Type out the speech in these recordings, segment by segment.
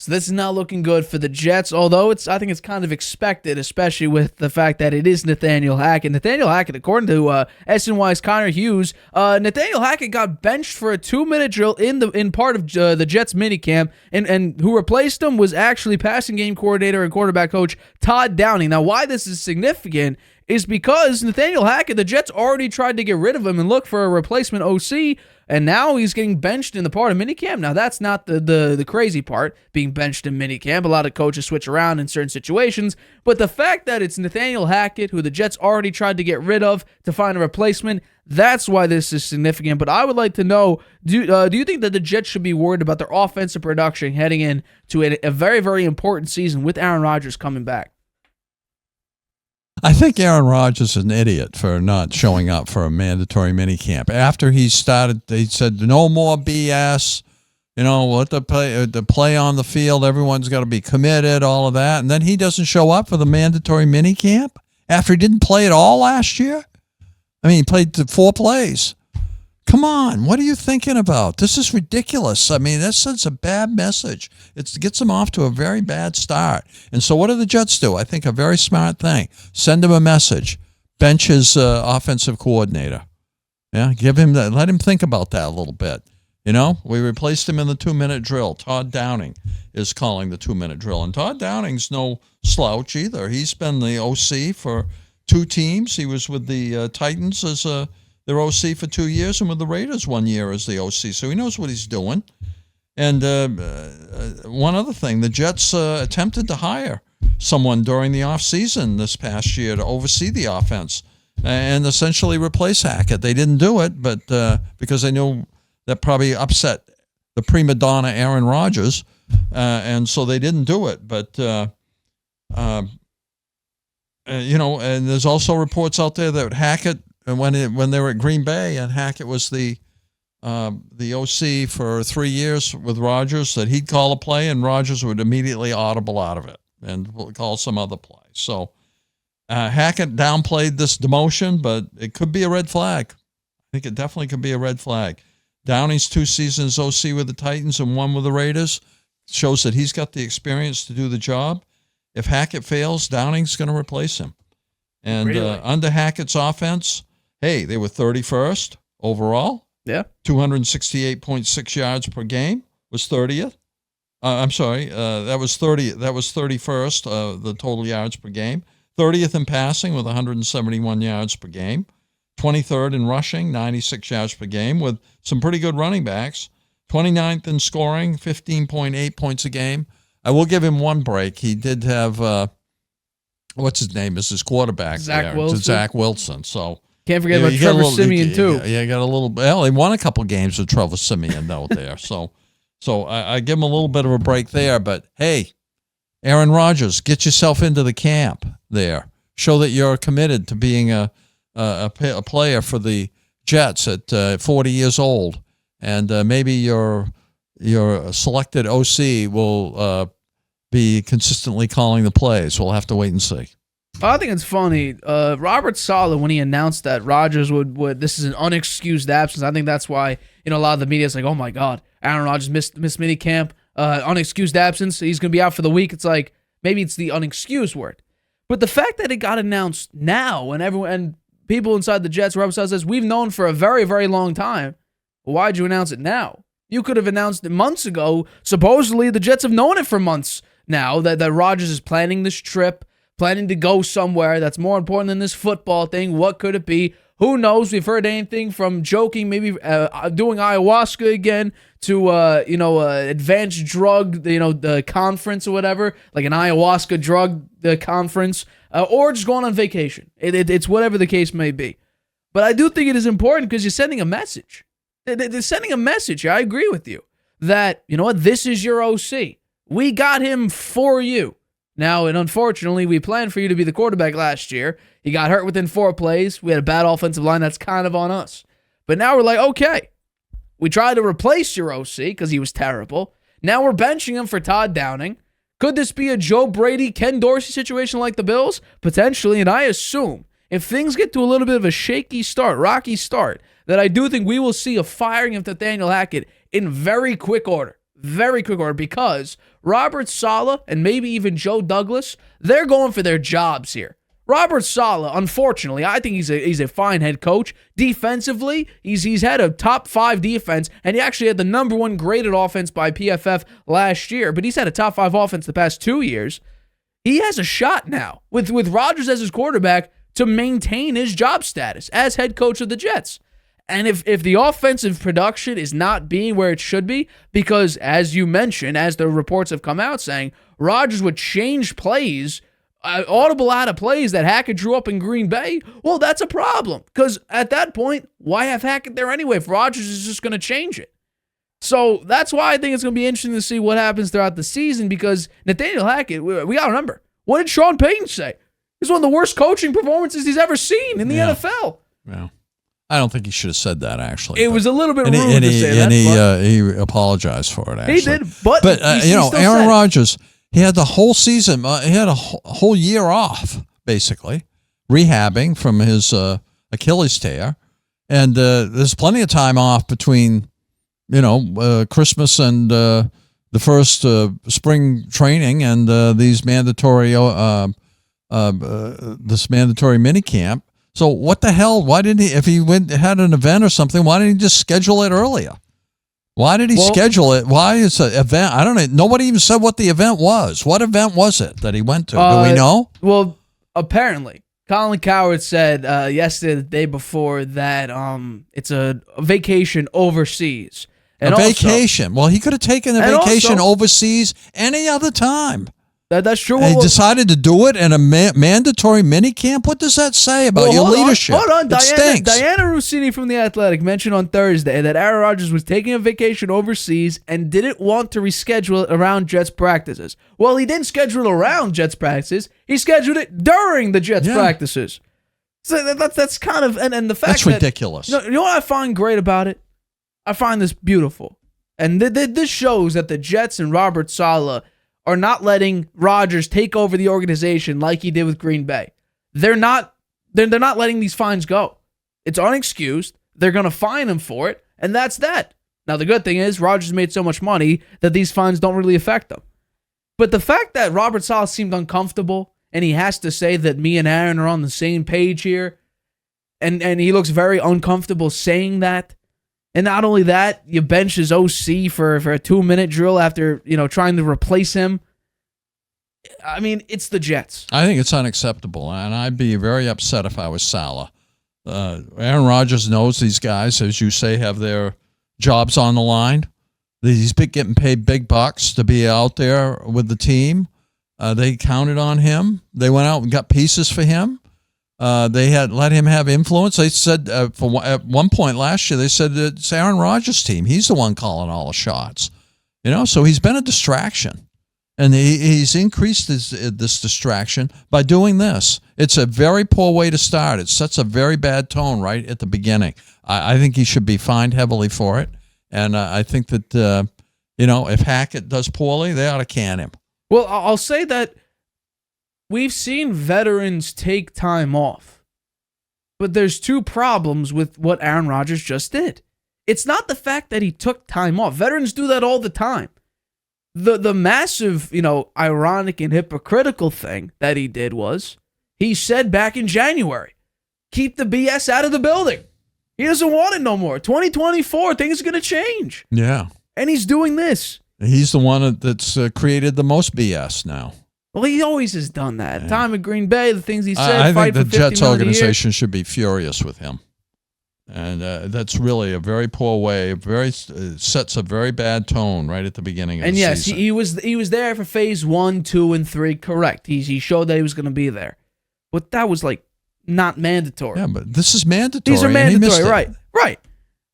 So this is not looking good for the Jets, although I think it's kind of expected, especially with the fact that it is Nathaniel Hackett. Nathaniel Hackett, according to SNY's Connor Hughes, Nathaniel Hackett got benched for a 2-minute drill in part of the Jets minicamp, and who replaced him was actually passing game coordinator and quarterback coach Todd Downing. Now, why this is significant is because Nathaniel Hackett, the Jets already tried to get rid of him and look for a replacement OC, and now he's getting benched in the part of minicamp. Now, that's not the crazy part, being benched in minicamp. A lot of coaches switch around in certain situations, but the fact that it's Nathaniel Hackett, who the Jets already tried to get rid of to find a replacement, that's why this is significant. But I would like to know, do you think that the Jets should be worried about their offensive production heading into a very, very important season with Aaron Rodgers coming back? I think Aaron Rodgers is an idiot for not showing up for a mandatory minicamp. After he started, they said, no more BS. Let the play on the field. Everyone's got to be committed, all of that. And then he doesn't show up for the mandatory minicamp after he didn't play at all last year. I mean, he played 4 plays. Come on, what are you thinking about? This is ridiculous. I mean, that sends a bad message. It gets them off to a very bad start. And so what do the Jets do? I think a very smart thing. Send him a message. Bench his offensive coordinator. Yeah, let him think about that a little bit. We replaced him in the 2-minute drill. Todd Downing is calling the 2-minute drill. And Todd Downing's no slouch either. He's been the OC for 2 teams. He was with the Titans as their OC for 2 years, and with the Raiders 1 year as the OC. So he knows what he's doing. And one other thing, the Jets attempted to hire someone during the offseason this past year to oversee the offense and essentially replace Hackett. They didn't do it, but because they knew that probably upset the prima donna Aaron Rodgers, and so they didn't do it. But and there's also reports out there that Hackett, when they were at Green Bay, and Hackett was the OC for 3 years with Rodgers, that he'd call a play and Rodgers would immediately audible out of it and call some other play. So Hackett downplayed this demotion, but it could be a red flag. I think it definitely could be a red flag. Downing's 2 seasons OC with the Titans and 1 with the Raiders shows that he's got the experience to do the job. If Hackett fails, Downing's going to replace him. And Really? Under Hackett's offense, hey, they were 31st overall. Yeah. 268.6 yards per game was 30th. I'm sorry, that was 30. That was 31st, the total yards per game. 30th in passing with 171 yards per game. 23rd in rushing, 96 yards per game with some pretty good running backs. 29th in scoring, 15.8 points a game. I will give him one break. He did have, what's his name? Is his quarterback Zach there? Wilson. Zach Wilson. So Can't forget about Trevor Siemian, too. Yeah, got a little. Well, he won a couple games with Trevor Siemian out there. So I give him a little bit of a break there. But hey, Aaron Rodgers, get yourself into the camp there. Show that you're committed to being a player for the Jets at 40 years old, and maybe your selected OC will be consistently calling the plays. We'll have to wait and see. I think it's funny. Robert Saleh, when he announced that Rodgers would this is an unexcused absence, I think that's why a lot of the media is like, oh my God, Aaron Rodgers missed minicamp, unexcused absence. He's going to be out for the week. It's like maybe it's the unexcused word, but the fact that it got announced now and people inside the Jets, Robert Saleh says, we've known for a very, very long time. Well, why'd you announce it now? You could have announced it months ago. Supposedly, the Jets have known it for months now that Rodgers is planning this trip, planning to go somewhere that's more important than this football thing. What could it be? Who knows? We've heard anything from joking, maybe doing ayahuasca again, to advanced drug, the conference or whatever, like an ayahuasca drug conference, or just going on vacation. It's whatever the case may be. But I do think it is important because you're sending a message. They're sending a message. I agree with you that, this is your OC. We got him for you. Now, and unfortunately, we planned for you to be the quarterback last year. He got hurt within 4 plays. We had a bad offensive line. That's kind of on us. But now we're like, okay, we tried to replace your OC because he was terrible. Now we're benching him for Todd Downing. Could this be a Joe Brady, Ken Dorsey situation like the Bills? Potentially, and I assume if things get to a little bit of a shaky start, rocky start, that I do think we will see a firing of Nathaniel Hackett in very quick order. very quick order because Robert Saleh and maybe even Joe Douglas, they're going for their jobs here. Robert Saleh, unfortunately, I think he's a fine head coach. Defensively, he's had a top 5 defense, and he actually had the number 1 graded offense by PFF last year, but he's had a top 5 offense the past 2 years. He has a shot now with Rodgers as his quarterback to maintain his job status as head coach of the Jets. And if the offensive production is not being where it should be, because as you mentioned, as the reports have come out saying, Rodgers would change plays, audible out of plays that Hackett drew up in Green Bay, well, that's a problem. Because at that point, why have Hackett there anyway if Rodgers is just going to change it? So that's why I think it's going to be interesting to see what happens throughout the season, because Nathaniel Hackett, we got to remember, what did Sean Payton say? It's one of the worst coaching performances he's ever seen in the NFL. Yeah. I don't think he should have said that, actually. It was a little bit rude to say that. And he apologized for it, actually. He did, but Aaron Rodgers, he had the whole season, he had a whole year off, basically, rehabbing from his Achilles tear. And there's plenty of time off between, Christmas and the first spring training and these mandatory minicamp. So what the hell? Why didn't he? If he had an event or something, why didn't he just schedule it earlier? Why did he schedule it? Why is an event? I don't know. Nobody even said what the event was. What event was it that he went to? Do we know? Well, apparently, Colin Cowherd said yesterday, the day before, that it's a vacation overseas. And a vacation. Well, he could have taken a vacation overseas any other time. That's true. And he decided to do it in a mandatory minicamp. What does that say about your leadership? Hold on. It Diana Rossini from The Athletic mentioned on Thursday that Aaron Rodgers was taking a vacation overseas and didn't want to reschedule it around Jets practices. Well, he didn't schedule it around Jets practices. He scheduled it during the Jets practices. So that's kind of and the fact that's ridiculous. You know what I find great about it? I find this beautiful, and this shows that the Jets and Robert Saleh are not letting Rodgers take over the organization like he did with Green Bay. They're not letting these fines go. It's unexcused. They're going to fine him for it, and that's that. Now, the good thing is Rodgers made so much money that these fines don't really affect him. But the fact that Robert Saleh seemed uncomfortable, and he has to say that me and Aaron are on the same page here, and he looks very uncomfortable saying that. And not only that, you bench his OC for a 2-minute drill after, trying to replace him. I mean, it's the Jets. I think it's unacceptable, and I'd be very upset if I was Saleh. Aaron Rodgers knows these guys, as you say, have their jobs on the line. He's getting paid big bucks to be out there with the team. They counted on him. They went out and got pieces for him. They had let him have influence. They said at one point last year, they said it's Aaron Rodgers' team. He's the one calling all the shots. So he's been a distraction, and he's increased this distraction by doing this. It's a very poor way to start. It sets a very bad tone right at the beginning. I think he should be fined heavily for it, and I think that if Hackett does poorly, they ought to can him. Well, I'll say that we've seen veterans take time off, but there's 2 problems with what Aaron Rodgers just did. It's not the fact that he took time off. Veterans do that all the time. The massive, ironic and hypocritical thing that he did was he said back in January, keep the BS out of the building. He doesn't want it no more. 2024, things are going to change. Yeah. And he's doing this. He's the one that's created the most BS now. Well, he always has done that. Yeah. Time at Green Bay, the things he said. I think the Jets organization should be furious with him, and that's really a very poor way. Sets a very bad tone right at the beginning of the season. And yes, he was there for phase 1, 2, and 3. Correct. He showed that he was going to be there, but that was not mandatory. Yeah, but this is mandatory. These are mandatory, right.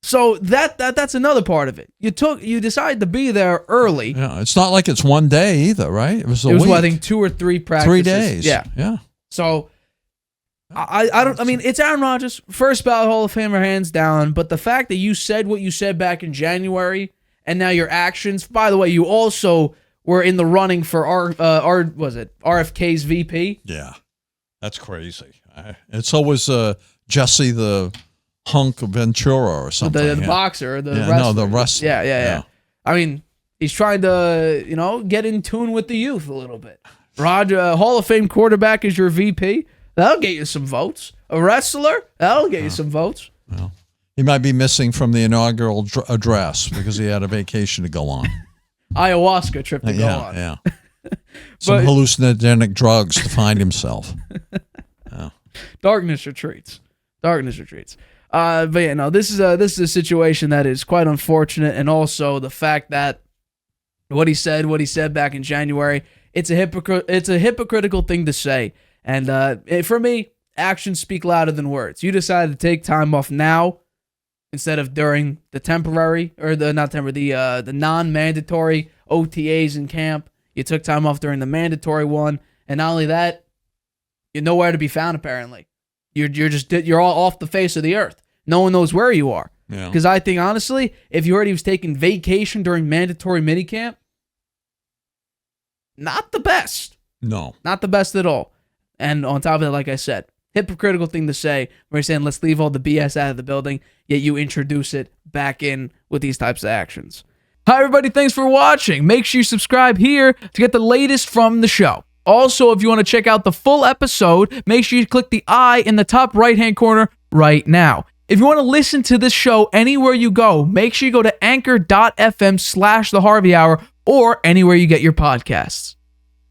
So that's another part of it. You decided to be there early. Yeah, it's not like it's one day either, right? It was a week. I think 2 or 3 practices. 3 days. Yeah. So I mean, it's Aaron Rodgers, first ballot Hall of Famer, hands down. But the fact that you said what you said back in January, and now your actions. By the way, you also were in the running for RFK's VP. Yeah, that's crazy. And so was Jesse the Hunk Ventura or something. The boxer, the wrestler. No, the wrestler. Yeah. I mean, He's trying to, get in tune with the youth a little bit. Hall of Fame quarterback is your VP. That'll get you some votes. A wrestler, that'll get you some votes. Well, he might be missing from the inaugural address because he had a vacation to go on. Ayahuasca trip to go on. Yeah. Some hallucinogenic drugs to find himself. Yeah. Darkness retreats. But this is a situation that is quite unfortunate, and also the fact that what he said back in January, it's a hypocritical thing to say. And for me, actions speak louder than words. You decided to take time off now instead of during the the non-mandatory OTAs in camp. You took time off during the mandatory one, and not only that, you're nowhere to be found. Apparently, you're all off the face of the earth. No one knows where you are. Because I think honestly, if you heard he was taking vacation during mandatory minicamp, not the best. No, not the best at all. And on top of that, like I said, hypocritical thing to say where you're saying let's leave all the BS out of the building, yet you introduce it back in with these types of actions. Hi, everybody. Thanks for watching. Make sure you subscribe here to get the latest from the show. Also, if you want to check out the full episode, make sure you click the I in the top right-hand corner right now. If you want to listen to this show anywhere you go, make sure you go to anchor.fm/The Harvey Hour or anywhere you get your podcasts.